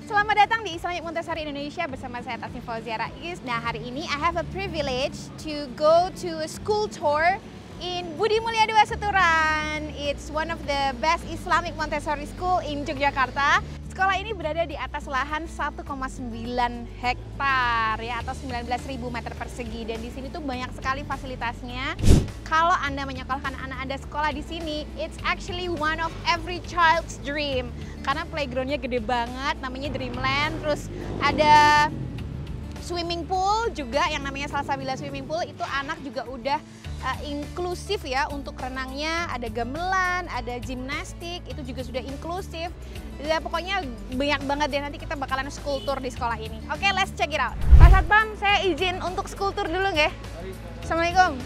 Selamat datang di Islamic Montessori Indonesia bersama saya Tasnim Fauzia Rais. Nah, hari ini I have a privilege to go to a school tour in Budi Mulia II Seturan. It's one of the best Islamic Montessori school in Yogyakarta. Sekolah ini berada di atas lahan 1,9 hektar ya, atau 19.000 meter persegi, dan di sini tuh banyak sekali fasilitasnya. Kalau Anda menyekolahkan anak Anda sekolah di sini, it's actually one of every child's dream. Karena playgroundnya gede banget, namanya Dreamland. Terus ada swimming pool juga yang namanya Salsabila Swimming Pool. Itu anak juga udah inklusif ya untuk renangnya. Ada gamelan, ada gimnastik, itu juga sudah inklusif. Ya, pokoknya banyak banget deh, nanti kita bakalan school tour di sekolah ini. Oke, let's check it out. Pak Satpam, saya izin untuk school tour dulu nggak? Assalamualaikum.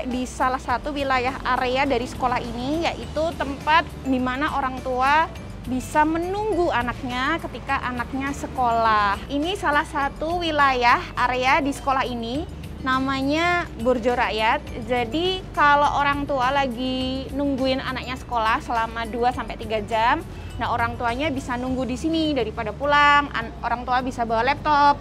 Di salah satu wilayah area dari sekolah ini, yaitu tempat di mana orang tua bisa menunggu anaknya ketika anaknya sekolah. Ini salah satu wilayah area di sekolah ini, namanya Burjo Rakyat. Jadi kalau orang tua lagi nungguin anaknya sekolah selama 2-3 jam, nah orang tuanya bisa nunggu di sini daripada pulang. Orang tua bisa bawa laptop.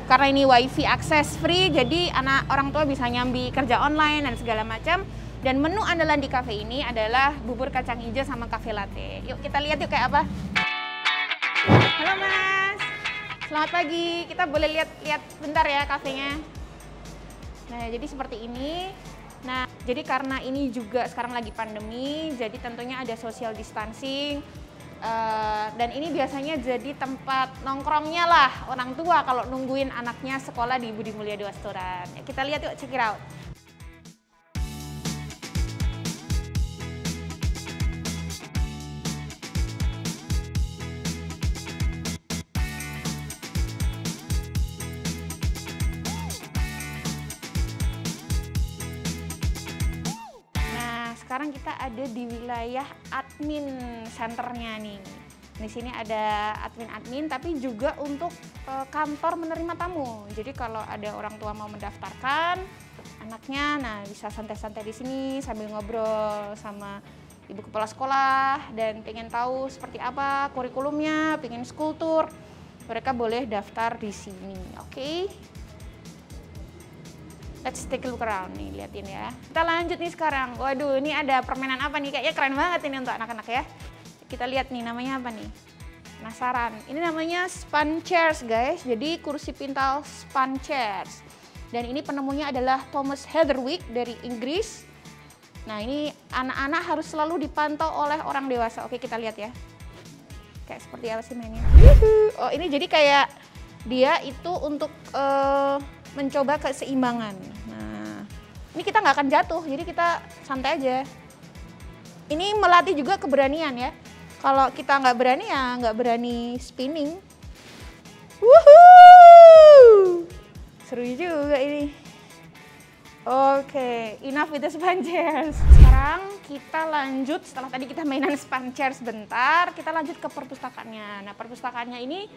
Karena ini wifi akses free, jadi orang tua bisa nyambi kerja online dan segala macam. Dan menu andalan di cafe ini adalah bubur kacang hijau sama cafe latte. Yuk kita lihat yuk kayak apa. Halo Mas, selamat pagi. Kita boleh lihat bentar ya kafenya. Nah, jadi seperti ini. Nah, jadi karena ini juga sekarang lagi pandemi, jadi tentunya ada social distancing. Dan ini biasanya jadi tempat nongkrongnya lah orang tua kalau nungguin anaknya sekolah di Budi Mulia II Seturan. Ya, kita lihat yuk, check it out. Sekarang kita ada di wilayah admin centernya nih. Di sini ada admin-admin, tapi juga untuk kantor menerima tamu. Jadi kalau ada orang tua mau mendaftarkan anaknya, nah bisa santai-santai di sini sambil ngobrol sama ibu kepala sekolah dan pengen tahu seperti apa kurikulumnya, pengen school tour, mereka boleh daftar di sini. Oke. Let's take a look around nih, liatin ya. Kita lanjut nih sekarang. Waduh, ini ada permainan apa nih? Kayaknya keren banget ini untuk anak-anak ya. Kita lihat nih, namanya apa nih? Penasaran. Ini namanya span chairs guys. Jadi kursi pintal span chairs. Dan ini penemunya adalah Thomas Heatherwick dari Inggris. Nah, ini anak-anak harus selalu dipantau oleh orang dewasa. Oke, kita lihat ya. Kayak seperti apa sih mainnya? Oh, ini jadi kayak dia itu untuk mencoba keseimbangan. Nah, ini kita nggak akan jatuh, jadi kita santai aja. Ini melatih juga keberanian ya. Kalau kita nggak berani ya nggak berani spinning. Woohoo! Seru juga ini. Oke, enough with the span chairs. Sekarang kita lanjut, setelah tadi kita mainan span chairs sebentar, kita lanjut ke perpustakaannya. Nah, perpustakaannya ini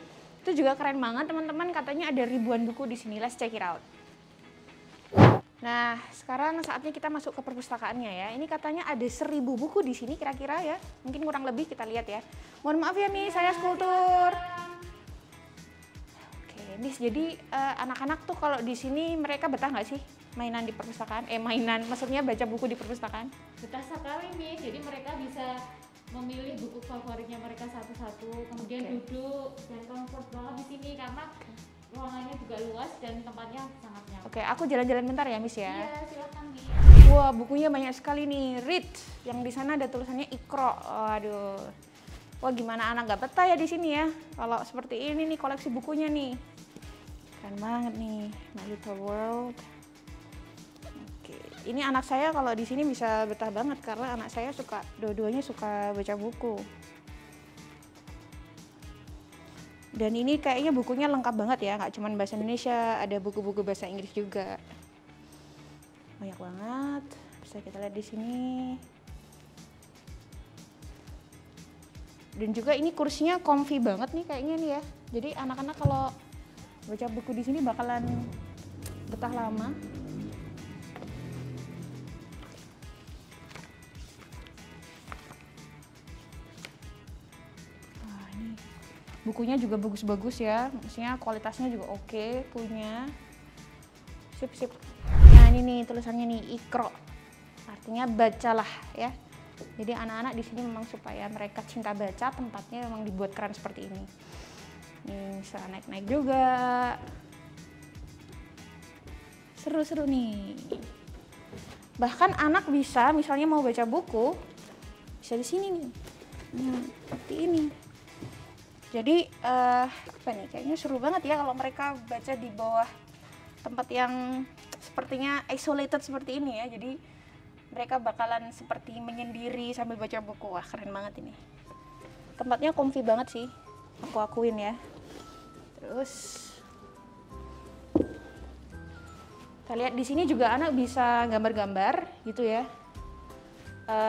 itu juga keren banget teman-teman, katanya ada ribuan buku di sini. Let's check it out. Nah, sekarang saatnya kita masuk ke perpustakaannya ya. Ini katanya ada 1000 buku di sini kira-kira ya. Mungkin kurang lebih, kita lihat ya. Mohon maaf ya nih, saya school tour. Oke, Miss, jadi anak-anak tuh kalau di sini mereka betah nggak sih mainan di perpustakaan? Maksudnya baca buku di perpustakaan? Betah sekali nih, jadi mereka bisa memilih buku favoritnya mereka satu-satu, kemudian duduk dan comfort banget di sini karena ruangannya juga luas dan tempatnya sangat nyaman. Oke, aku jalan-jalan bentar ya, Miss ya. Iya, silakan Miss. Wah, bukunya banyak sekali nih. Read, yang di sana ada tulisannya Iqra. Waduh. Wah, gimana anak nggak betah ya di sini ya? Kalau seperti ini nih koleksi bukunya nih. Keren banget nih, My Little World. Ini anak saya kalau di sini bisa betah banget karena anak saya dua-duanya suka baca buku. Dan ini kayaknya bukunya lengkap banget ya, nggak cuma bahasa Indonesia, ada buku-buku bahasa Inggris juga. Banyak banget, bisa kita lihat di sini. Dan juga ini kursinya comfy banget nih kayaknya nih ya. Jadi anak-anak kalau baca buku di sini bakalan betah lama. Bukunya juga bagus-bagus ya, maksudnya kualitasnya juga oke, punya. Sip. Nah ini nih tulisannya nih, Iqra. Artinya bacalah ya. Jadi anak-anak di sini memang supaya mereka cinta baca, tempatnya memang dibuat keren seperti ini. Nih bisa naik-naik juga. Seru-seru nih. Bahkan anak bisa misalnya mau baca buku, bisa di sini nih. Seperti ini. Jadi apa nih, kayaknya seru banget ya kalau mereka baca di bawah tempat yang sepertinya isolated seperti ini ya. Jadi mereka bakalan seperti menyendiri sambil baca buku. Wah keren banget ini. Tempatnya comfy banget sih, aku akuin ya. Terus kita lihat di sini juga anak bisa gambar-gambar gitu ya.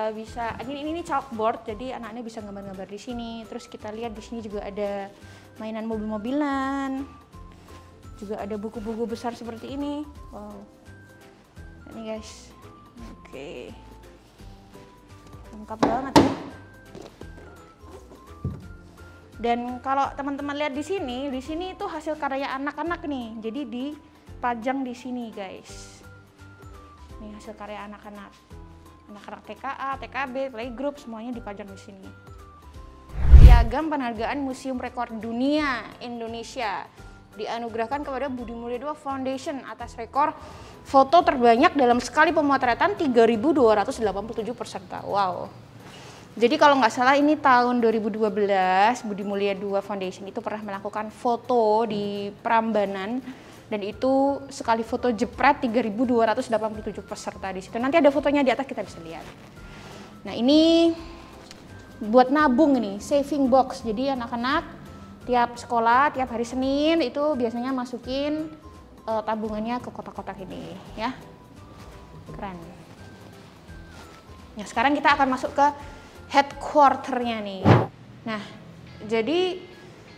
Bisa ini chalkboard, jadi anak-anak bisa gambar-gambar di sini. Terus kita lihat di sini juga ada mainan mobil-mobilan, juga ada buku-buku besar seperti ini. Wow, ini guys, oke, lengkap banget ya. Dan kalau teman-teman lihat di sini itu hasil karya anak-anak nih. Jadi dipajang di sini guys. Ini hasil karya anak-anak. Anak-anak TKA, TKB, playgroup semuanya dipajang di sini. Piagam penghargaan Museum Rekor Dunia Indonesia dianugerahkan kepada Budi Mulya II Foundation atas rekor foto terbanyak dalam sekali pemotretan 3.287 peserta. Wow. Jadi kalau nggak salah ini tahun 2012 Budi Mulya II Foundation itu pernah melakukan foto di Prambanan. Dan itu sekali foto jepret 3.287 peserta di situ. Nanti ada fotonya di atas, kita bisa lihat. Nah ini buat nabung nih, saving box. Jadi anak-anak tiap sekolah, tiap hari Senin itu biasanya masukin tabungannya ke kotak-kotak ini ya. Keren. Nah sekarang kita akan masuk ke headquarter-nya nih. Nah jadi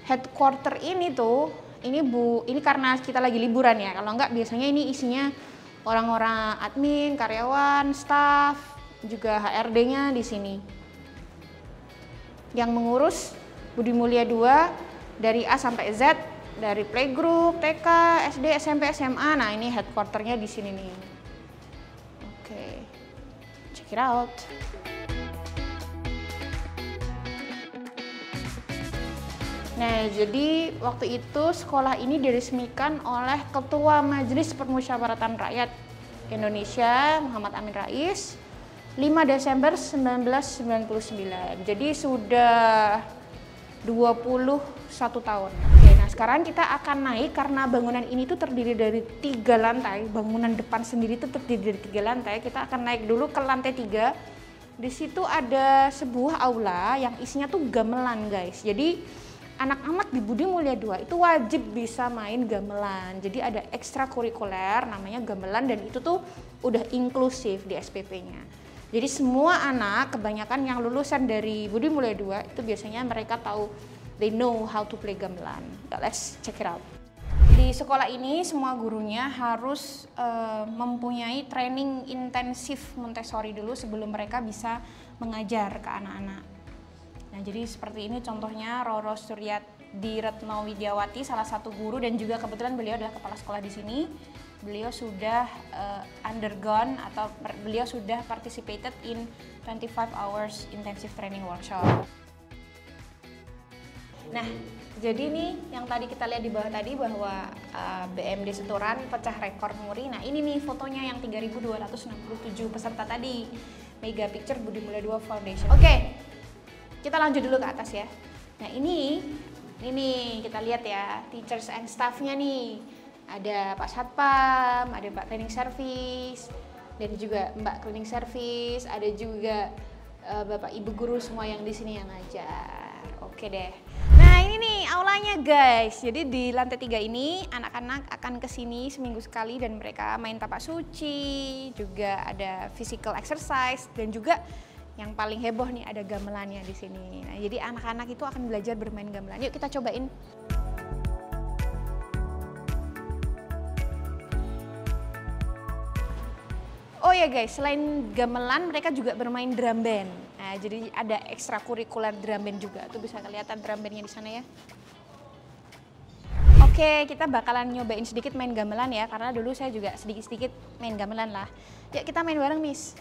headquarter ini tuh, ini karena kita lagi liburan ya. Kalau enggak biasanya ini isinya orang-orang admin, karyawan, staff, juga HRD-nya di sini. Yang mengurus Budi Mulya II dari A sampai Z, dari playgroup, TK, SD, SMP, SMA. Nah, ini headquarter-nya di sini nih. Oke. Check it out. Nah, jadi waktu itu sekolah ini diresmikan oleh Ketua Majelis Permusyawaratan Rakyat Indonesia, Muhammad Amin Rais, 5 Desember 1999. Jadi sudah 21 tahun. Oke, nah sekarang kita akan naik karena bangunan ini tuh terdiri dari 3 lantai. Bangunan depan sendiri itu terdiri dari 3 lantai. Kita akan naik dulu ke lantai 3. Di situ ada sebuah aula yang isinya tuh gamelan, guys. Jadi anak-anak di Budi Mulya II itu wajib bisa main gamelan. Jadi ada ekstrakurikuler namanya gamelan dan itu tuh udah inklusif di SPP-nya. Jadi semua anak, kebanyakan yang lulusan dari Budi Mulya II itu biasanya mereka tahu, they know how to play gamelan. Let's check it out. Di sekolah ini semua gurunya harus mempunyai training intensif Montessori dulu sebelum mereka bisa mengajar ke anak-anak. Nah, jadi seperti ini contohnya Roro Suryadi Retno Widiawati, salah satu guru dan juga kebetulan beliau adalah kepala sekolah di sini. Beliau sudah undergone atau beliau sudah participated in 25 hours intensive training workshop. Nah, jadi nih yang tadi kita lihat di bawah tadi bahwa BMD Setoran pecah rekor muri. Nah, ini nih fotonya yang 3.267 peserta tadi. Mega Picture Budi Mulya II Foundation. Oke. Kita lanjut dulu ke atas ya. Nah ini kita lihat ya teachers and staff-nya nih. Ada Pak Satpam, ada Pak Cleaning Service, dan juga Mbak Cleaning Service, ada juga Bapak Ibu guru semua yang di sini yang ngajar. Oke deh. Nah ini nih aulanya guys. Jadi di lantai 3 ini anak-anak akan kesini seminggu sekali dan mereka main tapak suci, juga ada physical exercise dan juga yang paling heboh nih ada gamelannya di sini. Nah, jadi anak-anak itu akan belajar bermain gamelan. Yuk kita cobain. Oh ya guys, selain gamelan mereka juga bermain drum band. Nah, jadi ada ekstrakurikuler drum band juga. Tuh bisa kelihatan drum bandnya di sana ya. Oke, kita bakalan nyobain sedikit main gamelan ya, karena dulu saya juga sedikit-sedikit main gamelan lah. Yuk kita main bareng, Miss.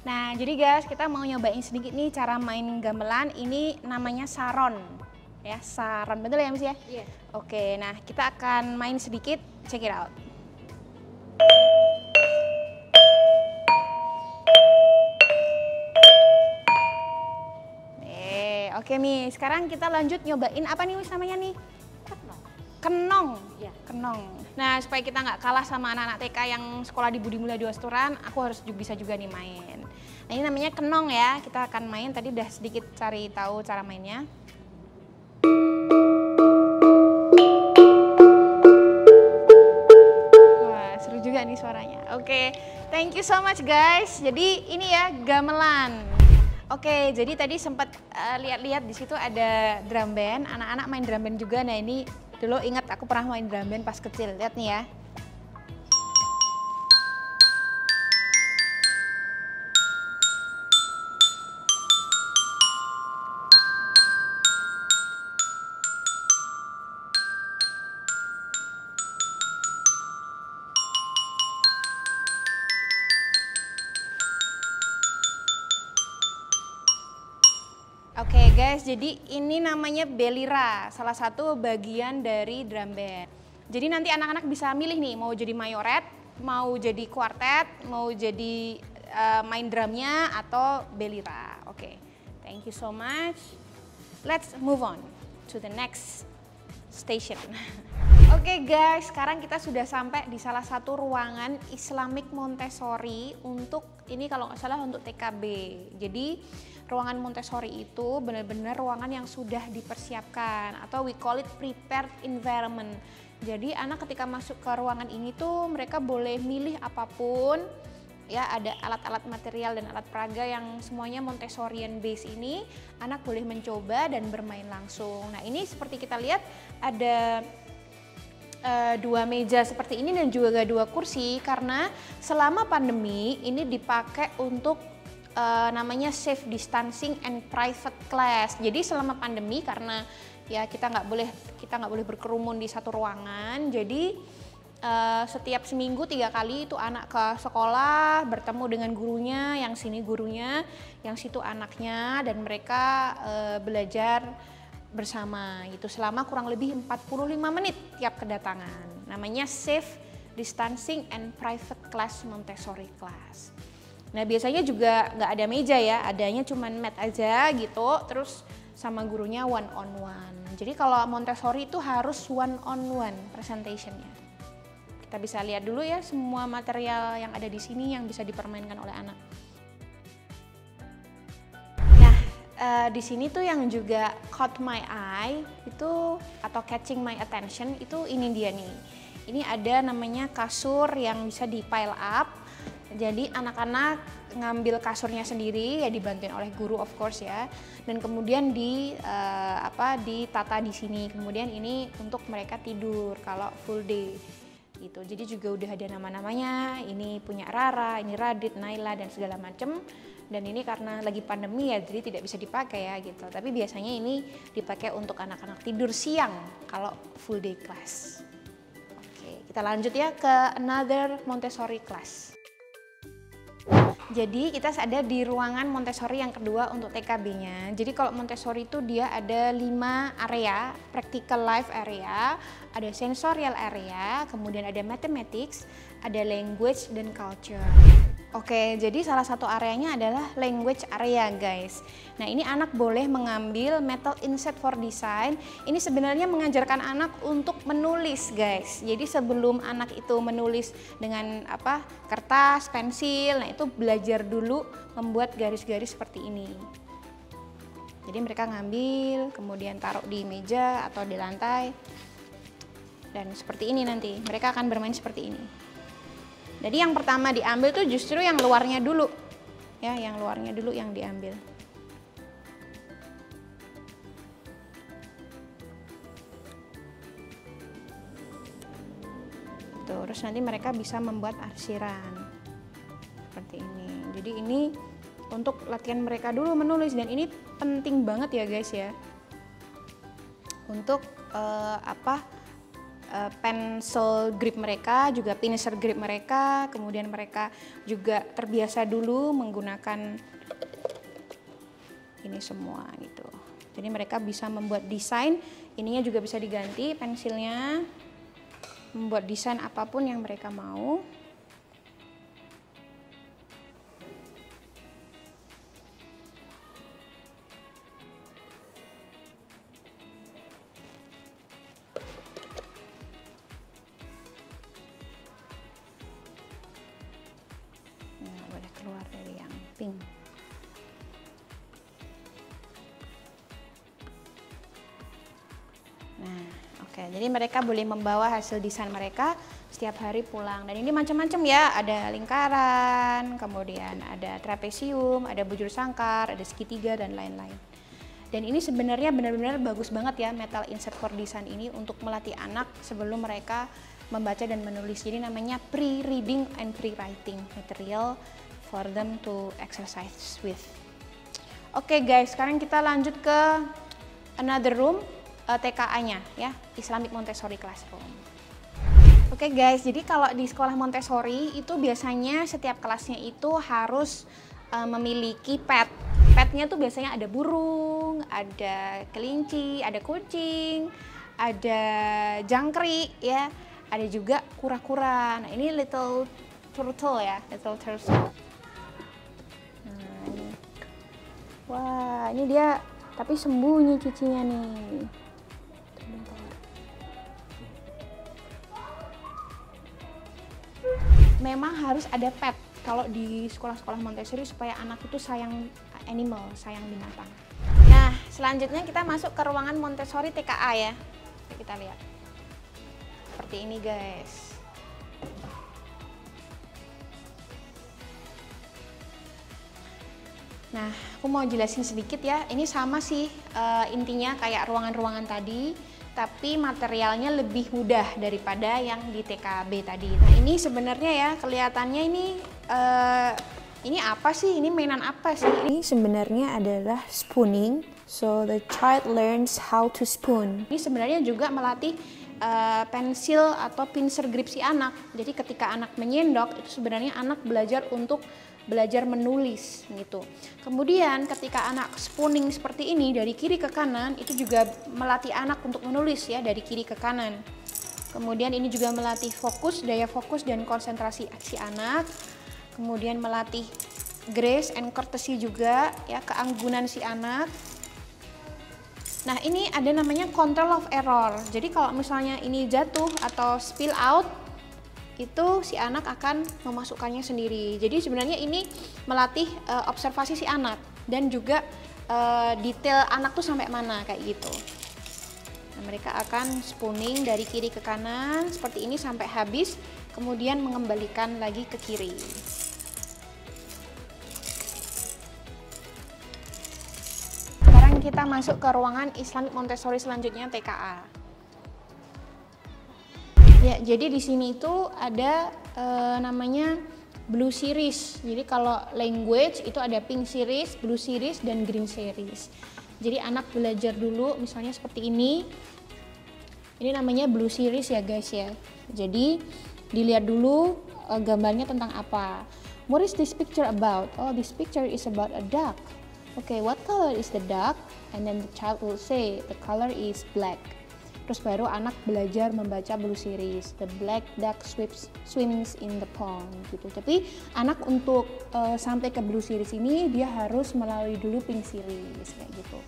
Nah, jadi guys, kita mau nyobain sedikit nih cara main gamelan. Ini namanya saron. Ya, saron. Betul ya, Miss ya? Iya. Oke, nah kita akan main sedikit. Check it out. Oke, Miss. Sekarang kita lanjut nyobain apa nih, Miss, namanya nih? Kenong. Ya. Kenong. Nah, supaya kita nggak kalah sama anak-anak TK yang sekolah di Budi Mulia Asturan, aku harus bisa juga nih main. Nah, ini namanya kenong ya. Kita akan main, tadi udah sedikit cari tahu cara mainnya. Wah, seru juga nih suaranya. Oke, thank you so much guys. Jadi ini ya gamelan. Oke, jadi tadi sempat lihat-lihat di situ ada drum band, anak-anak main drum band juga. Nah, ini dulu ingat aku pernah main drum band pas kecil. Lihat nih ya. Oke guys, jadi ini namanya belira, salah satu bagian dari drum band. Jadi nanti anak-anak bisa milih nih, mau jadi mayoret, mau jadi kuartet, mau jadi main drumnya atau belira. Oke, thank you so much. Let's move on to the next station. Oke guys, sekarang kita sudah sampai di salah satu ruangan Islamic Montessori untuk ini kalau nggak salah untuk TKB. Jadi ruangan Montessori itu benar-benar ruangan yang sudah dipersiapkan atau we call it prepared environment. Jadi anak ketika masuk ke ruangan ini tuh mereka boleh milih apapun. Ya, ada alat-alat material dan alat peraga yang semuanya Montessorian base ini, anak boleh mencoba dan bermain langsung. Nah, ini seperti kita lihat ada dua meja seperti ini dan juga dua kursi karena selama pandemi ini dipakai untuk namanya safe distancing and private class. Jadi selama pandemi karena ya kita nggak boleh berkerumun di satu ruangan, jadi setiap seminggu 3 kali itu anak ke sekolah bertemu dengan gurunya, yang sini gurunya, yang situ anaknya, dan mereka belajar bersama gitu selama kurang lebih 45 menit tiap kedatangan. Namanya safe distancing and private class Montessori class. Nah, biasanya juga nggak ada meja ya, adanya cuman mat aja gitu, terus sama gurunya one on one. Jadi kalau Montessori itu harus one on one presentationnya. Kita bisa lihat dulu ya semua material yang ada di sini yang bisa dipermainkan oleh anak. Nah, di sini tuh yang juga caught my eye itu atau catching my attention itu ini dia nih. Ini ada namanya kasur yang bisa di pile up. Jadi anak-anak ngambil kasurnya sendiri ya dibantuin oleh guru of course ya. Dan kemudian ditata di sini. Kemudian ini untuk mereka tidur kalau full day. Gitu. Jadi juga udah ada nama-namanya, ini punya Rara, ini Radit, Naila dan segala macem. Dan ini karena lagi pandemi ya, jadi tidak bisa dipakai ya gitu. Tapi biasanya ini dipakai untuk anak-anak tidur siang kalau full day class. Oke, kita lanjut ya ke another Montessori class. Jadi kita ada di ruangan Montessori yang kedua untuk TKB-nya. Jadi kalau Montessori itu dia ada 5 area, practical life area, ada sensorial area, kemudian ada mathematics, ada language dan culture. Oke, jadi salah satu areanya adalah language area guys. Nah, ini anak boleh mengambil metal inset for design. Ini sebenarnya mengajarkan anak untuk menulis guys. Jadi sebelum anak itu menulis dengan kertas, pensil, nah itu belajar dulu membuat garis-garis seperti ini. Jadi mereka ngambil, kemudian taruh di meja atau di lantai. Dan seperti ini nanti, mereka akan bermain seperti ini. Jadi yang pertama diambil tuh justru yang luarnya dulu. Ya, yang luarnya dulu yang diambil. Terus nanti mereka bisa membuat arsiran. Seperti ini. Jadi ini untuk latihan mereka dulu menulis dan ini penting banget ya guys ya. untuk pencil grip mereka, juga pincer grip mereka, kemudian mereka juga terbiasa dulu menggunakan ini semua gitu. Jadi mereka bisa membuat desain, ininya juga bisa diganti pensilnya, membuat desain apapun yang mereka mau. Keluar dari yang pink. Nah, oke. Jadi mereka boleh membawa hasil desain mereka setiap hari pulang. Dan ini macam-macam ya. Ada lingkaran, kemudian ada trapesium, ada bujur sangkar, ada segitiga dan lain-lain. Dan ini sebenarnya benar-benar bagus banget ya metal insert for design ini untuk melatih anak sebelum mereka membaca dan menulis. Jadi namanya pre-reading and pre-writing material for them to exercise with. Oke guys, sekarang kita lanjut ke another room, TKA-nya ya, Islamic Montessori Classroom. Oke guys, jadi kalau di sekolah Montessori itu biasanya setiap kelasnya itu harus memiliki pet. Petnya tuh biasanya ada burung, ada kelinci, ada kucing, ada jangkrik ya, ada juga kura-kura. Nah ini little turtle ya, little turtle. Wah, ini dia tapi sembunyi cicinya nih. Memang harus ada pet kalau di sekolah-sekolah Montessori supaya anak itu sayang animal, sayang binatang. Nah, selanjutnya kita masuk ke ruangan Montessori TKA ya. Kita lihat. Seperti ini, guys. Nah, aku mau jelasin sedikit ya. Ini sama sih intinya kayak ruangan-ruangan tadi, tapi materialnya lebih mudah daripada yang di TKB tadi. Nah, ini sebenarnya ya kelihatannya ini apa sih? Ini mainan apa sih? Ini sebenarnya adalah spooning. So the child learns how to spoon. Ini sebenarnya juga melatih pensil atau pincer grip si anak. Jadi ketika anak menyendok itu sebenarnya anak belajar menulis gitu. Kemudian ketika anak spooning seperti ini dari kiri ke kanan itu juga melatih anak untuk menulis ya dari kiri ke kanan. Kemudian ini juga melatih fokus, daya fokus dan konsentrasi si anak. Kemudian melatih grace and courtesy juga ya, keanggunan si anak. Nah, ini ada namanya control of error. Jadi kalau misalnya ini jatuh atau spill out itu si anak akan memasukkannya sendiri. Jadi sebenarnya ini melatih observasi si anak dan juga detail anak tuh sampai mana kayak gitu. Nah, mereka akan spooning dari kiri ke kanan seperti ini sampai habis, kemudian mengembalikan lagi ke kiri. Sekarang kita masuk ke ruangan Islamic Montessori selanjutnya TKA. Ya, jadi di sini itu ada namanya Blue Series. Jadi kalau language itu ada Pink Series, Blue Series, dan Green Series. Jadi anak belajar dulu misalnya seperti ini. Ini namanya Blue Series ya guys ya. Jadi dilihat dulu gambarnya tentang apa. What is this picture about? Oh, this picture is about a duck. Okay, what color is the duck? And then the child will say the color is black. Terus baru anak belajar membaca Blue Series, the black duck swims in the pond gitu. Tapi anak untuk sampai ke Blue Series ini dia harus melalui dulu Pink Series kayak gitu.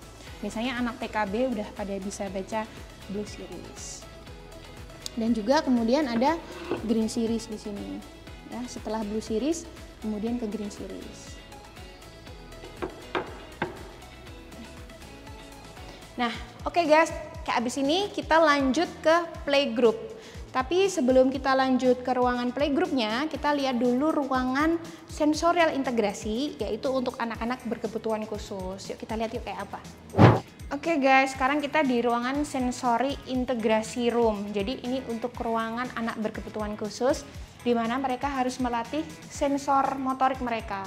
Misalnya anak TKB udah pada bisa baca Blue Series. Dan juga kemudian ada Green Series di sini. Ya, setelah Blue Series kemudian ke Green Series. Nah, oke guys. Kayak abis ini kita lanjut ke playgroup. Tapi sebelum kita lanjut ke ruangan playgroupnya, kita lihat dulu ruangan sensorial integrasi, yaitu untuk anak-anak berkebutuhan khusus. Yuk kita lihat yuk kayak apa. Oke guys, sekarang kita di ruangan sensory integrasi room. Jadi ini untuk ruangan anak berkebutuhan khusus, di mana mereka harus melatih sensor motorik mereka.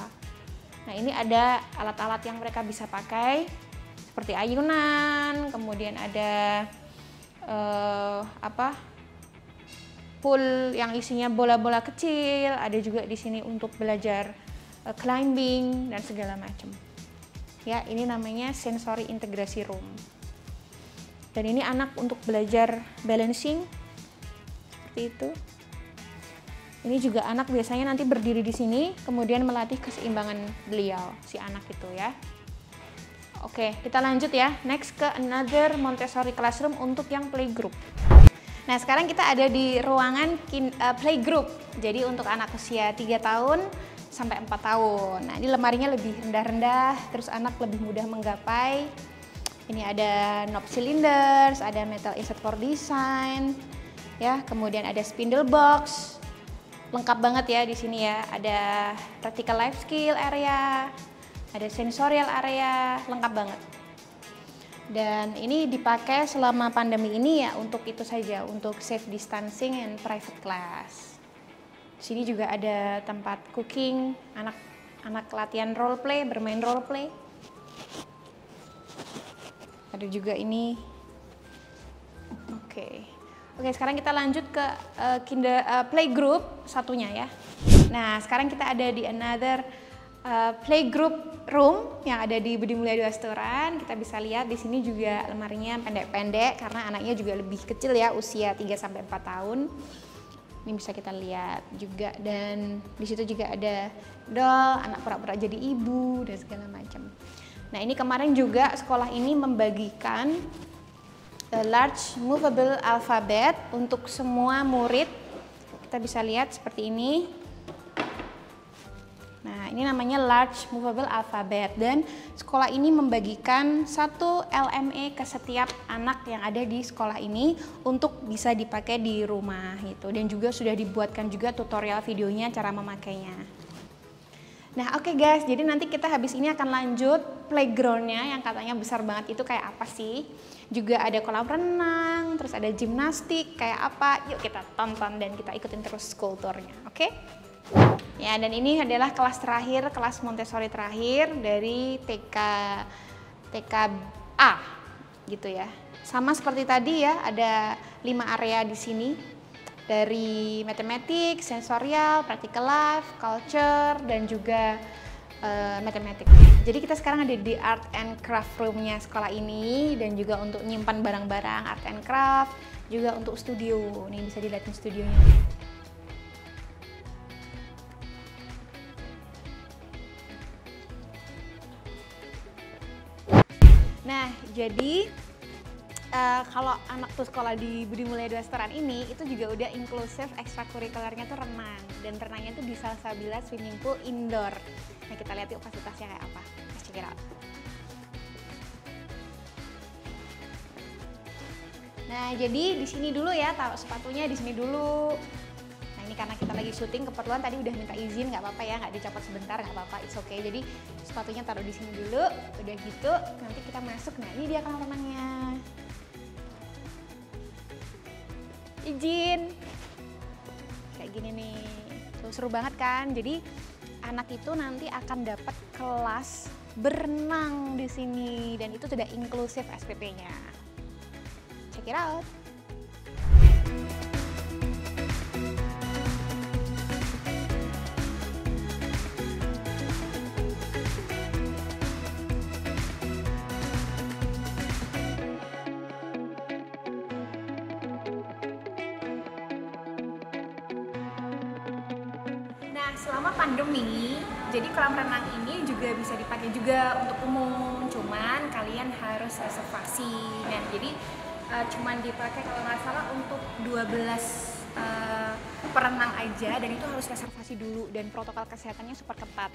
Nah ini ada alat-alat yang mereka bisa pakai, seperti ayunan, kemudian ada pool yang isinya bola-bola kecil, ada juga di sini untuk belajar climbing dan segala macam. Ya, ini namanya sensory integrasi room. Dan ini anak untuk belajar balancing seperti itu. Ini juga anak biasanya nanti berdiri di sini, kemudian melatih keseimbangan beliau, si anak itu ya. Oke, kita lanjut ya. Next ke another Montessori classroom untuk yang playgroup. Nah, sekarang kita ada di ruangan playgroup. Jadi untuk anak usia 3 tahun sampai 4 tahun. Nah, ini lemarinya lebih rendah-rendah, terus anak lebih mudah menggapai. Ini ada knob cylinders, ada metal insert for design, ya. Kemudian ada spindle box, lengkap banget ya di sini ya. Ada practical life skill area, ada sensorial area, lengkap banget. Dan ini dipakai selama pandemi ini ya untuk itu saja, untuk safe distancing and private class. Di sini juga ada tempat cooking, anak latihan role play, bermain role play. Ada juga ini. Oke, sekarang kita lanjut ke playgroup satunya ya. Nah, sekarang kita ada di another playgroup room yang ada di Budi Mulia Restoran. Kita bisa lihat di sini juga lemarinya pendek-pendek karena anaknya juga lebih kecil ya, usia 3 sampai 4 tahun. Ini bisa kita lihat juga, dan di situ juga ada doll, anak pura-pura jadi ibu dan segala macam. Nah, ini kemarin juga sekolah ini membagikan large movable alphabet untuk semua murid. Kita bisa lihat seperti ini. Nah, ini namanya large movable alphabet, dan sekolah ini membagikan 1 LME ke setiap anak yang ada di sekolah ini untuk bisa dipakai di rumah gitu, dan juga sudah dibuatkan juga tutorial videonya cara memakainya. Nah, oke guys, jadi nanti kita habis ini akan lanjut playgroundnya yang katanya besar banget itu kayak apa sih. Juga ada kolam renang, terus ada gimnastik kayak apa. Yuk kita tonton dan kita ikutin terus school tour-nya, oke? Ya, dan ini adalah kelas terakhir, kelas Montessori terakhir dari TKA gitu ya. Sama seperti tadi ya, ada 5 area di sini. Dari matematik, sensorial, practical life, culture, dan juga matematik. Jadi kita sekarang ada di art and craft room-nya sekolah ini, dan juga untuk nyimpan barang-barang art and craft, juga untuk studio. Nih bisa dilihatin studionya. Nah, jadi kalau anak tuh sekolah di Budi Mulia Restoran ini itu juga udah inklusif, ekstrakurikulernya tuh renang, dan renangnya tuh di Salsabila Swimming Pool indoor. Nah, kita lihat yuk fasilitasnya kayak apa. Let's check it out. Nah, jadi di sini dulu ya, taruh sepatunya di sini dulu. Nah, ini karena kita lagi syuting, keperluan tadi udah minta izin, nggak apa-apa ya, nggak dicopot sebentar, nggak apa-apa, it's okay. Jadi sepatunya taruh di sini dulu, udah gitu nanti kita masuk. Nah, ini dia kolam renangnya. Izin. Kayak gini nih. Tuh, seru banget kan? Jadi anak itu nanti akan dapat kelas berenang di sini, dan itu sudah inklusif SPP-nya. Check it out. Nah, selama pandemi, jadi kolam renang ini juga bisa dipakai juga untuk umum, cuman kalian harus reservasi. Nah, jadi cuman dipakai kalau nggak salah untuk 12 perenang aja, dan itu harus reservasi dulu, dan protokol kesehatannya super ketat.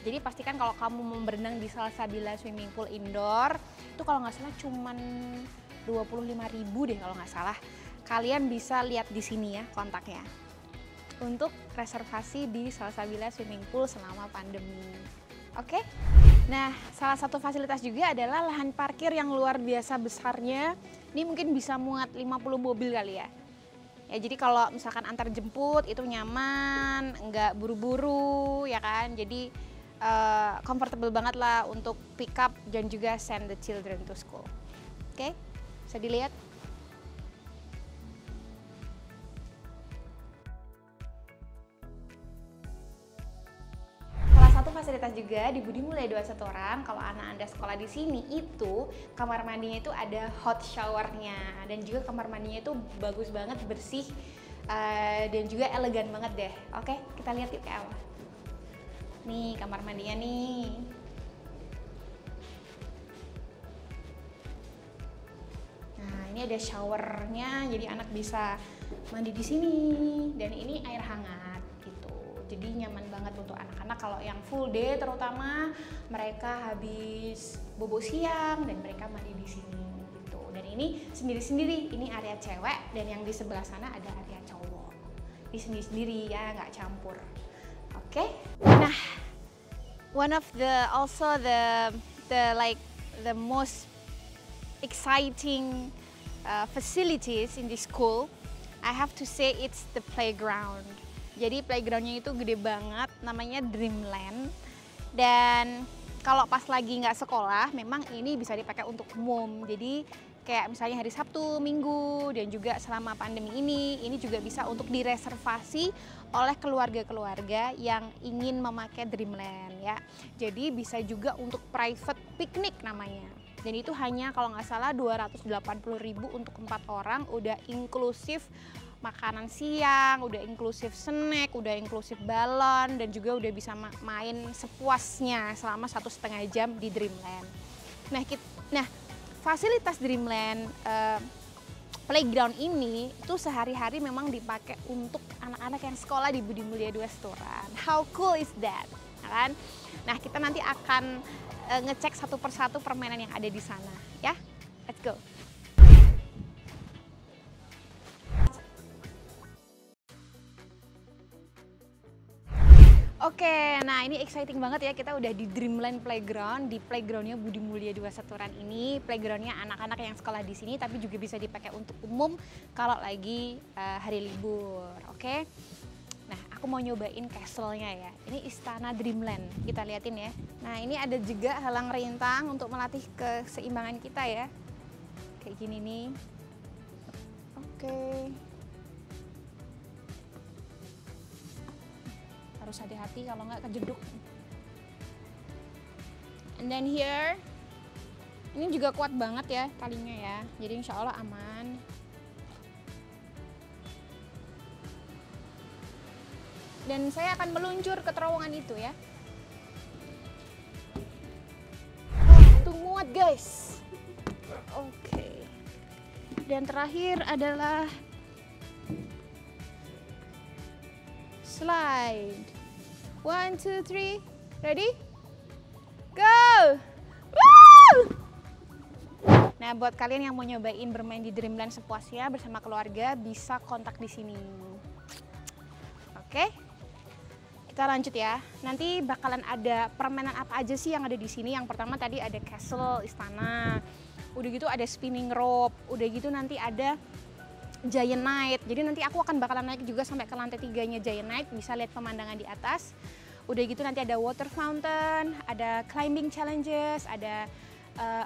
Jadi pastikan kalau kamu mau berenang di Salsabila Swimming Pool indoor, itu kalau nggak salah cuman 25.000 deh kalau nggak salah. Kalian bisa lihat di sini ya kontaknya untuk reservasi di Salsabila Swimming Pool selama pandemi. Oke? Nah, salah satu fasilitas juga adalah lahan parkir yang luar biasa besarnya. Ini mungkin bisa muat 50 mobil kali ya. Ya, jadi kalau misalkan antar jemput itu nyaman, nggak buru-buru ya kan. Jadi comfortable banget lah untuk pick up dan juga send the children to school. Oke? Bisa dilihat? fasilitas juga di Budi Mulia 2 Setoran. Kalau anak Anda sekolah di sini itu kamar mandinya itu ada hot showernya, dan juga kamar mandinya itu bagus banget, bersih, dan juga elegan banget deh. Oke, kita lihat yuk kayak apa. Nih kamar mandinya nih. Nah, ini ada showernya, jadi anak bisa mandi di sini, dan ini air hangat gitu. Jadi nyaman banget untuk anak-anak kalau yang full day, terutama mereka habis bobo siang dan mereka mandi di sini gitu. Dan ini sendiri-sendiri, ini area cewek, dan yang di sebelah sana ada area cowok. Ini sendiri-sendiri ya, nggak campur. Oke. Nah, one of the most exciting facilities in this school, I have to say it's the playground. Jadi playgroundnya itu gede banget, namanya Dreamland. Dan kalau pas lagi nggak sekolah, memang ini bisa dipakai untuk umum. Jadi kayak misalnya hari Sabtu, Minggu, dan juga selama pandemi ini juga bisa untuk direservasi oleh keluarga-keluarga yang ingin memakai Dreamland ya. Jadi bisa juga untuk private picnic namanya. Dan itu hanya kalau nggak salah 280.000 untuk 4 orang, udah inklusif makanan siang, udah inklusif snack, udah inklusif balon, dan juga udah bisa main sepuasnya selama 1,5 jam di Dreamland. Nah, fasilitas Dreamland playground ini tuh sehari-hari memang dipakai untuk anak-anak yang sekolah di Budi Mulia 2 Setoran. How cool is that? Kan? Nah, kita nanti akan ngecek satu persatu permainan yang ada di sana, ya. Let's go. Oke, nah ini exciting banget ya, kita udah di Dreamland Playground, di playgroundnya Budi Mulia 2 Setoran ini. Playgroundnya anak-anak yang sekolah di sini, tapi juga bisa dipakai untuk umum kalau lagi hari libur, oke? Nah, aku mau nyobain castle-nya ya. Ini Istana Dreamland, kita liatin ya. Nah, ini ada juga halang rintang untuk melatih keseimbangan kita ya. Kayak gini nih. Oke. Harus hati-hati kalau nggak kejeduk. And then here, ini juga kuat banget ya talinya ya, jadi insya Allah aman. Dan saya akan meluncur ke terowongan itu ya. Tuh muat guys. Oke. Dan terakhir adalah slide. 1, 2, 3, ready? Go! Woo! Nah, buat kalian yang mau nyobain bermain di Dreamland sepuasnya bersama keluarga, bisa kontak di sini. Oke? Kita lanjut ya. Nanti bakalan ada permainan apa aja sih yang ada di sini. Yang pertama tadi ada castle, istana. Udah gitu ada spinning rope. Udah gitu nanti ada Giant Night. Jadi nanti aku akan bakalan naik juga sampai ke lantai 3-nya Giant Night, bisa lihat pemandangan di atas. Udah gitu nanti ada water fountain, ada climbing challenges, ada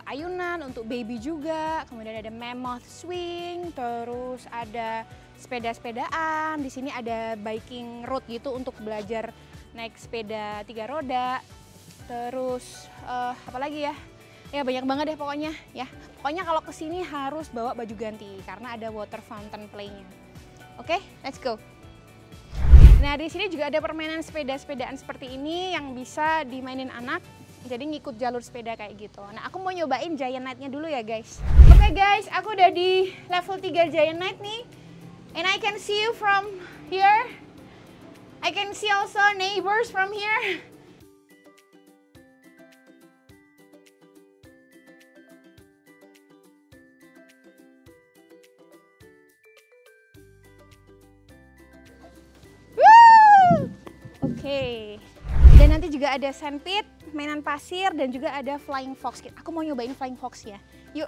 ayunan untuk baby juga, kemudian ada mammoth swing, terus ada sepeda-sepedaan. Di sini ada biking road gitu untuk belajar naik sepeda 3 roda. Terus apa lagi ya? Ya banyak banget deh pokoknya ya. Pokoknya kalau kesini harus bawa baju ganti karena ada water fountain play-nya. Oke, let's go. Nah, di sini juga ada permainan sepeda-sepedaan seperti ini yang bisa dimainin anak. Jadi ngikut jalur sepeda kayak gitu. Nah, aku mau nyobain Giant Night-nya dulu ya guys. Oke guys, aku udah di level 3 Giant Night nih. And I can see you from here. I can see also neighbors from here. Oke. Dan nanti juga ada sandpit, mainan pasir, dan juga ada flying fox. Aku mau nyobain flying fox ya. Yuk.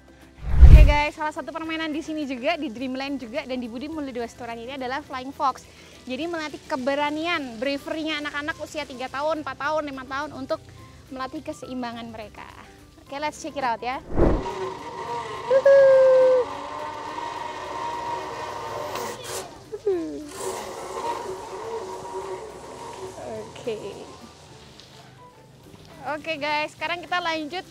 Oke guys, salah satu permainan di sini juga, di Dreamland juga, dan di Budi Mulia 2 Setoran ini adalah flying fox. Jadi melatih keberanian, bravery-nya anak-anak usia 3 tahun, 4 tahun, 5 tahun untuk melatih keseimbangan mereka. Oke, let's check it out ya. Oke. Oke guys, sekarang kita lanjut.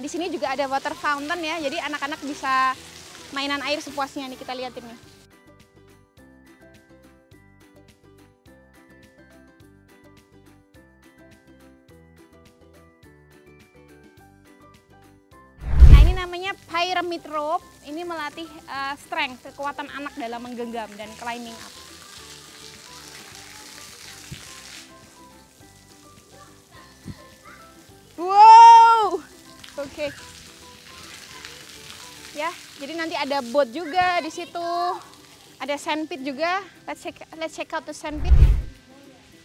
Di sini juga ada water fountain ya, jadi anak-anak bisa mainan air sepuasnya nih, kita liatin nih. Nah ini namanya pyramid rope, ini melatih strength, kekuatan anak dalam menggenggam dan climbing up. Wow, oke. Ya, jadi nanti ada boat juga di situ, ada sandpit juga. Let's check out the sandpit.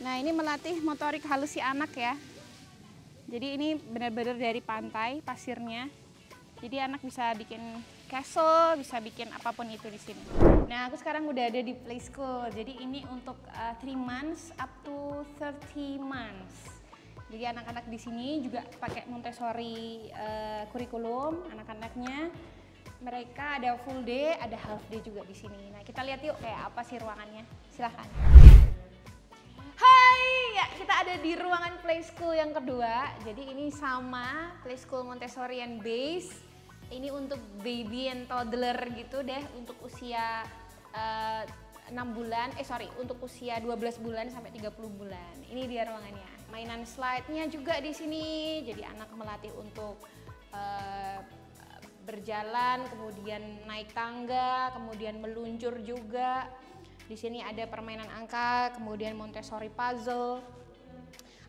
Nah ini melatih motorik halus si anak ya. Jadi ini benar-benar dari pantai pasirnya. Jadi anak bisa bikin castle, bisa bikin apapun itu di sini. Nah aku sekarang udah ada di play school. Jadi ini untuk 3 months up to 30 months. Jadi anak-anak di sini juga pakai Montessori kurikulum anak-anaknya. Mereka ada full day, ada half day juga di sini. Nah kita lihat yuk kayak apa sih ruangannya. Silahkan. Hai, ya kita ada di ruangan play school yang kedua. Jadi ini sama play school Montessori and base. Ini untuk baby and toddler gitu deh, untuk usia 6 bulan, untuk usia 12 bulan sampai 30 bulan. Ini dia ruangannya. Mainan slide-nya juga di sini. Jadi anak melatih untuk berjalan, kemudian naik tangga, kemudian meluncur juga. Di sini ada permainan angka, kemudian Montessori puzzle.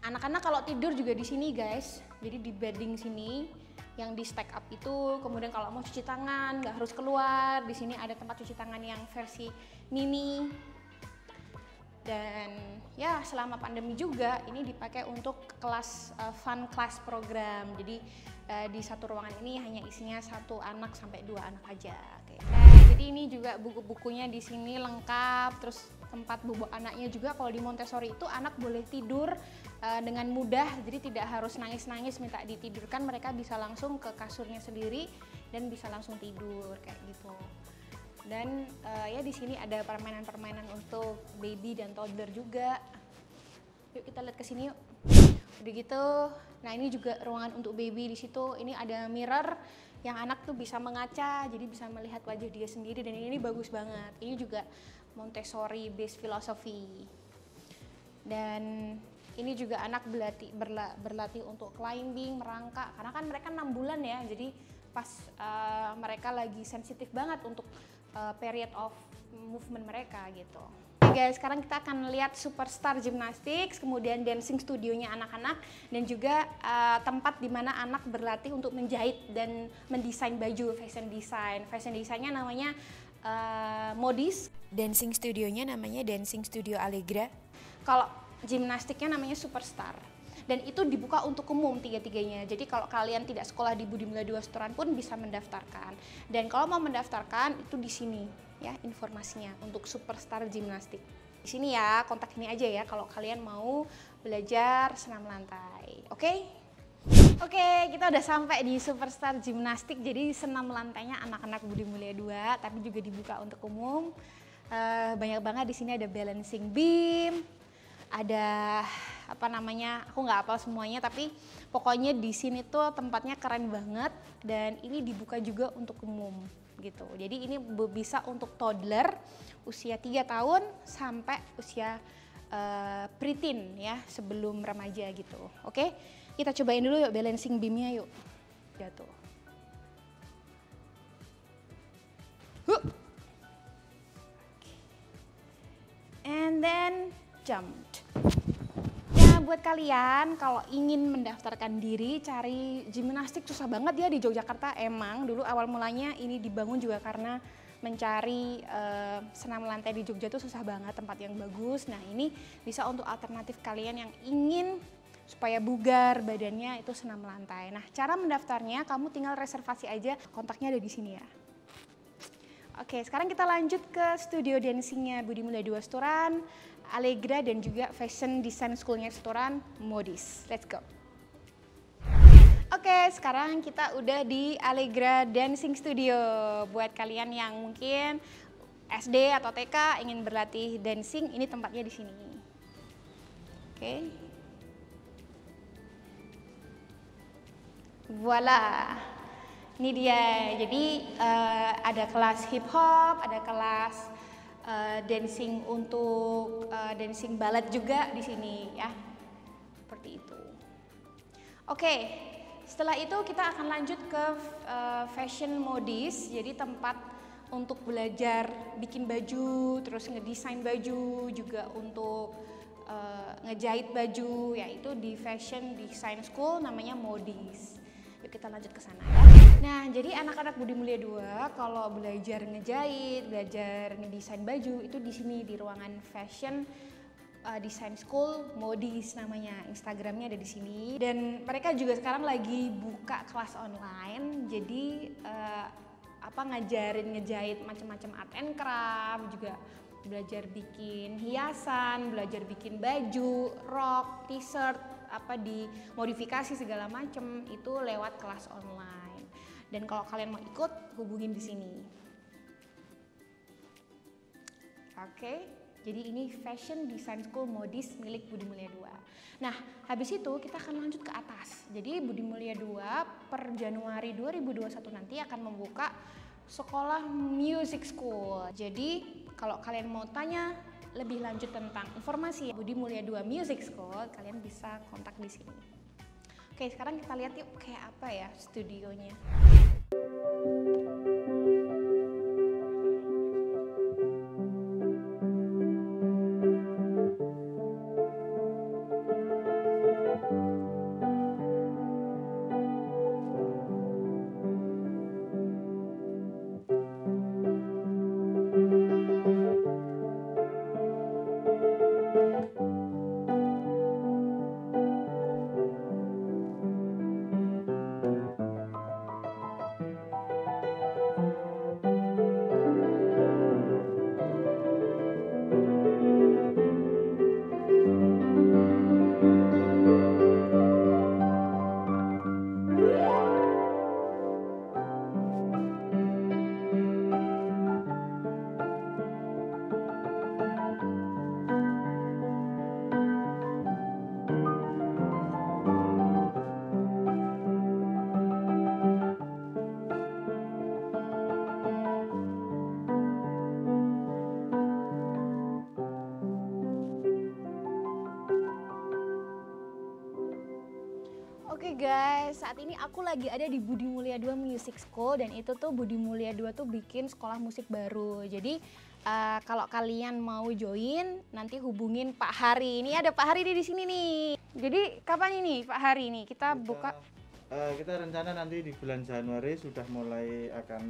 Anak-anak kalau tidur juga di sini, guys. Jadi di bedding sini yang di stack up itu, kemudian kalau mau cuci tangan nggak harus keluar. Di sini ada tempat cuci tangan yang versi mini. Dan ya selama pandemi juga ini dipakai untuk kelas fun class program. Jadi di satu ruangan ini hanya isinya 1 anak sampai 2 anak aja. Nah, jadi ini juga buku-bukunya di sini lengkap. Terus tempat bubuk anaknya juga, kalau di Montessori itu anak boleh tidur dengan mudah. Jadi tidak harus nangis-nangis minta ditidurkan, mereka bisa langsung ke kasurnya sendiri dan bisa langsung tidur kayak gitu. Dan ya di sini ada permainan-permainan untuk baby dan toddler juga. Yuk kita lihat ke sini yuk. Udah gitu. Nah, ini juga ruangan untuk baby di situ. Ini ada mirror yang anak tuh bisa mengaca, jadi bisa melihat wajah dia sendiri, dan ini bagus banget. Ini juga Montessori based philosophy. Dan ini juga anak berlatih untuk climbing, merangkak, karena kan mereka 6 bulan ya. Jadi pas mereka lagi sensitif banget untuk period of movement mereka gitu. Oke guys, sekarang kita akan lihat Superstar Gymnastics, kemudian dancing studionya anak-anak, dan juga tempat di mana anak berlatih untuk menjahit dan mendesain baju, fashion design. Fashion desainnya namanya Modis. Dancing studionya namanya Dancing Studio Allegra. Kalau gimnastiknya namanya Superstar. Dan itu dibuka untuk umum tiga-tiganya. Jadi kalau kalian tidak sekolah di Budi Mulia 2 Setoran pun bisa mendaftarkan. Dan kalau mau mendaftarkan itu di sini ya informasinya untuk Superstar Gymnastik. Di sini ya, kontak ini aja ya kalau kalian mau belajar senam lantai. Oke? Oke, kita udah sampai di Superstar Gymnastik. Jadi senam lantainya anak-anak Budi Mulia 2, tapi juga dibuka untuk umum. Banyak banget di sini, ada balancing beam, ada apa namanya, aku nggak hafal semuanya, tapi pokoknya di sini tuh tempatnya keren banget, dan ini dibuka juga untuk umum gitu. Jadi ini bisa untuk toddler usia 3 tahun sampai usia preteen ya, sebelum remaja gitu. Oke, kita cobain dulu yuk balancing beamnya yuk. Jatuh. And then jumped. Nah, buat kalian kalau ingin mendaftarkan diri, cari gimnastik susah banget ya di Yogyakarta. Emang dulu awal mulanya ini dibangun juga karena mencari senam lantai di Jogja itu susah banget, tempat yang bagus. Nah, ini bisa untuk alternatif kalian yang ingin supaya bugar badannya, itu senam lantai. Nah, cara mendaftarnya kamu tinggal reservasi aja, kontaknya ada di sini ya. Oke, sekarang kita lanjut ke studio dancingnya Budi Mulia 2 Setoran, Allegra, dan juga Fashion Design Schoolnya Setoran, Modis. Let's go. Oke, sekarang kita udah di Allegra Dancing Studio. Buat kalian yang mungkin SD atau TK ingin berlatih dancing, ini tempatnya di sini. Oke. Voila, ini dia. Jadi ada kelas hip hop, ada kelas dancing untuk dancing ballet juga di sini ya, seperti itu. Oke, setelah itu kita akan lanjut ke fashion modis, jadi tempat untuk belajar bikin baju, terus ngedesain baju, juga untuk ngejahit baju, yaitu di fashion design school namanya modis. Yuk kita lanjut ke sana ya. Nah, jadi anak-anak Budi Mulia 2 kalau belajar ngejahit, belajar ngedesain baju itu di sini di ruangan fashion design school modis namanya. Instagramnya ada di sini. Dan mereka juga sekarang lagi buka kelas online. Jadi ngajarin ngejahit macam-macam art and craft, juga belajar bikin hiasan, belajar bikin baju, rok, t-shirt, dimodifikasi segala macam itu lewat kelas online. Dan kalau kalian mau ikut, hubungin di sini. Oke, jadi ini Fashion Design School Modis milik Budi Mulia 2. Nah, habis itu kita akan lanjut ke atas. Jadi Budi Mulia 2 per Januari 2021 nanti akan membuka sekolah music school. Jadi kalau kalian mau tanya lebih lanjut tentang informasi Budi Mulia 2 Music School, kalian bisa kontak di sini. Oke, sekarang kita lihat yuk kayak apa ya studionya. Oke guys, saat ini aku lagi ada di Budi Mulia 2 Music School dan itu tuh Budi Mulia 2 tuh bikin sekolah musik baru. Jadi kalau kalian mau join nanti hubungin Pak Hari. Ini ada Pak Hari di sini nih. Jadi kapan ini Pak Hari nih kita buka? Kita rencana nanti di bulan Januari sudah mulai akan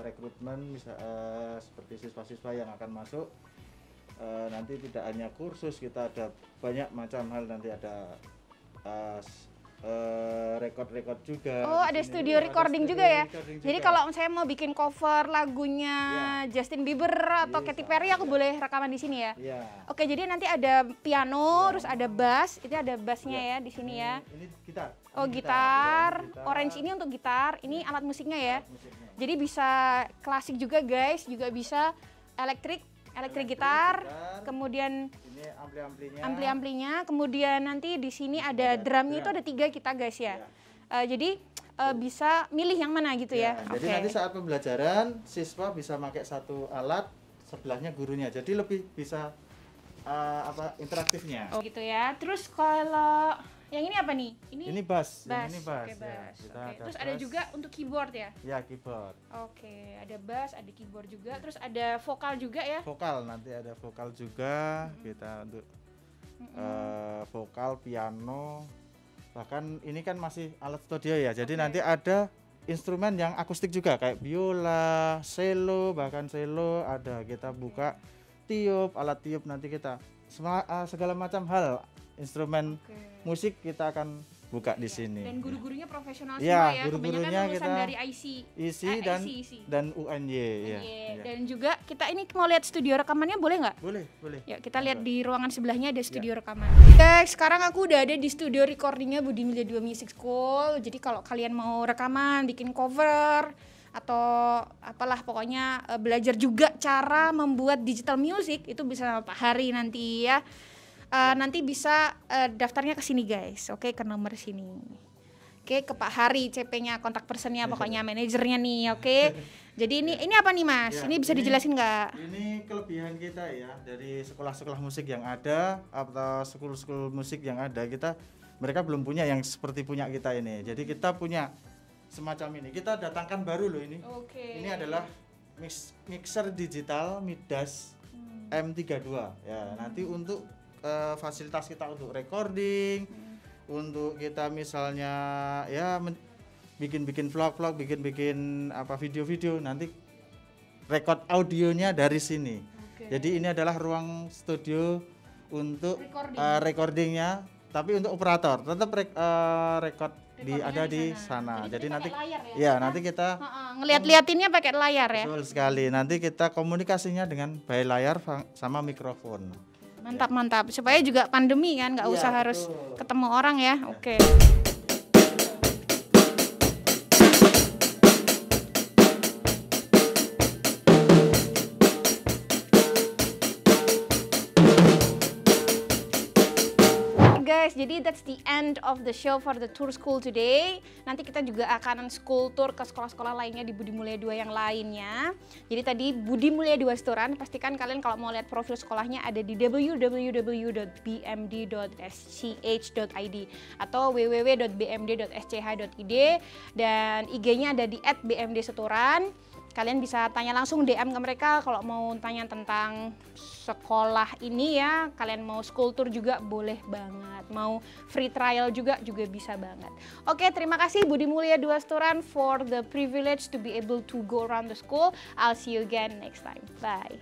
rekrutmen seperti siswa-siswa yang akan masuk. Nanti tidak hanya kursus, kita ada banyak macam hal, nanti ada record juga. Oh, ada studio recording juga ya. Jadi kalau saya mau bikin cover lagunya Justin Bieber atau Katy Perry, aku boleh rekaman di sini ya. Oke, jadi nanti ada piano, terus ada bass. Itu ada bassnya ya di sini ya. Ini gitar. Oh, gitar. Orange ini untuk gitar. Ini alat musiknya ya. Jadi bisa klasik juga guys, juga bisa elektrik gitar, kemudian ini ampli-amplinya, kemudian nanti di sini ada drumnya, itu ada 3 kita guys ya. Jadi bisa milih yang mana gitu ya. Jadi nanti saat pembelajaran siswa bisa pakai satu alat, sebelahnya gurunya, jadi lebih bisa interaktifnya. Oh gitu ya. Terus kalau yang ini apa nih? Ini bass. Ini bass. bass. Terus ada juga untuk keyboard ya? Ya, keyboard. Oke, ada bass, ada keyboard juga. Terus ada vokal juga ya? Vokal, nanti ada vokal juga. Kita untuk vokal, piano. Bahkan ini kan masih alat studio ya. Jadi nanti ada instrumen yang akustik juga kayak biola, cello, bahkan cello ada. Kita buka tiup, alat tiup, nanti kita segala macam hal instrumen musik kita akan buka di sini. Dan guru-gurunya profesional semua ya. Guru-gurunya kita dari IC dan UNY ya. Dan juga kita ini mau lihat studio rekamannya, boleh nggak? Boleh. Ya, kita lihat di ruangan sebelahnya ada studio rekaman. Guys, sekarang aku udah ada di studio recordingnya Budi Mulia 2 Music School. Jadi kalau kalian mau rekaman, bikin cover atau apalah pokoknya belajar juga cara membuat digital music, itu bisa sama Pak Hari nanti ya. Nanti bisa daftarnya ke sini guys, oke, ke nomor sini. Oke, ke Pak Hari, CP-nya, kontak personnya, pokoknya manajernya nih, oke. Jadi ini apa nih Mas? Ya, ini bisa dijelasin nggak? Ini kelebihan kita ya dari sekolah-sekolah musik yang ada atau school-school musik yang ada, mereka belum punya yang seperti punya kita ini. Jadi kita punya semacam ini. Kita datangkan baru loh ini. Oke. Ini adalah mixer digital Midas M32 ya. Nanti untuk fasilitas kita untuk recording, untuk kita misalnya ya bikin vlog-vlog, bikin apa video-video, nanti record audionya dari sini. Jadi ini adalah ruang studio untuk recordingnya, tapi untuk operator tetap record ada di sana. Jadi nanti layar ya nanti kita ngeliat-liatinnya pakai layar ya. betul sekali. Nanti kita komunikasinya dengan by layar sama mikrofon. Mantap, supaya juga pandemi kan nggak Iya, usah harus betul. ketemu orang ya. Oke. Guys, jadi that's the end of the show for the tour school today. Nanti kita juga akan school tour ke sekolah-sekolah lainnya di Budi Mulia 2 yang lainnya. Jadi tadi Budi Mulia 2 Setoran, pastikan kalian kalau mau lihat profil sekolahnya ada di www.bmd.sch.id atau www.bmd.sch.id dan IG-nya ada di @bmdsetoran. Kalian bisa tanya langsung DM ke mereka kalau mau tanya tentang sekolah ini ya. Kalian mau school tour juga boleh banget. Mau free trial juga bisa banget. Oke, terima kasih Budi Mulia 2 Setoran for the privilege to be able to go around the school. I'll see you again next time. Bye.